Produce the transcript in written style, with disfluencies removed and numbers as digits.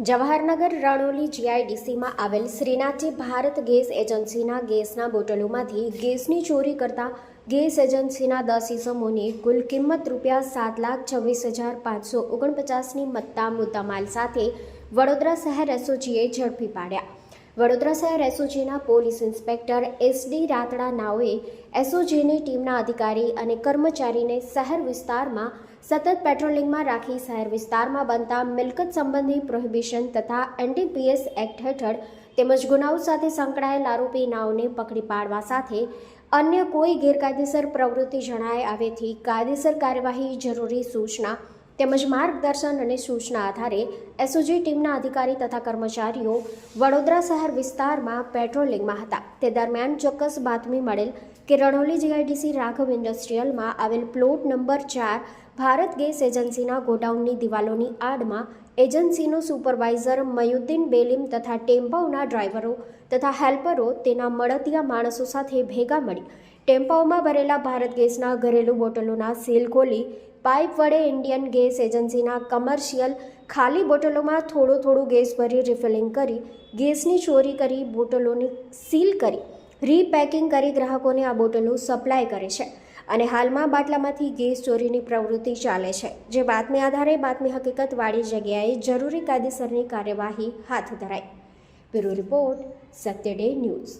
જવાહરનગર રણોલી જીઆઈડીસીમાં આવેલ શ્રીનાથજી ભારત ગેસ એજન્સીના ગેસના બોટલોમાંથી ગેસની ચોરી કરતા ગેસ એજન્સીના 10 ઇસમોની કુલ કિંમત ₹7,26,549ની મુદ્દામાલ સાથે વડોદરા શહેર એસઓજીએ ઝડપી પાડ્યા. વડોદરા શહેર એસઓજીના પોલીસ ઇન્સ્પેક્ટર એસડી રાતડા નાઓએ એસઓજીની ટીમના અધિકારી અને કર્મચારીને શહેર વિસ્તારમાં સતત પેટ્રોલિંગમાં રાખી શહેર વિસ્તારમાં બનતા મિલકત સંબંધી પ્રોહિબિશન તથા એનડીપીએસ એક્ટ હેઠળ તેમજ ગુનાઓ સાથે સંકળાયેલ આરોપી નાઓને પકડી પાડવા સાથે અન્ય કોઈ ગેરકાયદેસર પ્રવૃત્તિ જણાય આવેથી કાયદેસર કાર્યવાહી જરૂરી સૂચના તેમજ માર્ગદર્શન અને સૂચના આધારે એસઓજી ટીમના અધિકારી તથા કર્મચારીઓ વડોદરા શહેર વિસ્તારમાં પેટ્રોલિંગમાં હતા. તે દરમિયાન ચોક્કસ બાતમી મળેલ કે રણોલી જીઆઈડીસી રાઘવ ઇન્ડસ્ટ્રીયલમાં આવેલ પ્લોટ નંબર 4 ભારત ગેસ એજન્સીના ગોડાઉનની દિવાલોની આડમાં એજન્સીનો સુપરવાઇઝર મયુદ્દીન બેલીમ તથા ટેમ્પાઓના ડ્રાઈવરો તથા હેલ્પરો તેના મળતિયા માણસો સાથે ભેગા મળી ટેમ્પાઓમાં ભરેલા ભારત ગેસના ઘરેલું બોટલોના સીલ ખોલી પાઇપ વડે ઇન્ડિયન ગેસ એજન્સીના કમર્શિયલ ખાલી બોટલોમાં થોડું ગેસ ભરી રિફિલિંગ કરી ગેસની ચોરી કરી બોટલોની સીલ કરી રીપેકિંગ કરી ગ્રાહકોને આ બોટલો સપ્લાય કરે છે અને હાલમાં બાટલામાંથી ગેસ ચોરીની પ્રવૃત્તિ ચાલે છે. જે બાતમી આધારે બાતમી હકીકતવાળી જગ્યાએ જરૂરી કાયદેસરની કાર્યવાહી હાથ ધરાઈ. બ્યુરો રિપોર્ટ, સત્ય ડે ન્યૂઝ.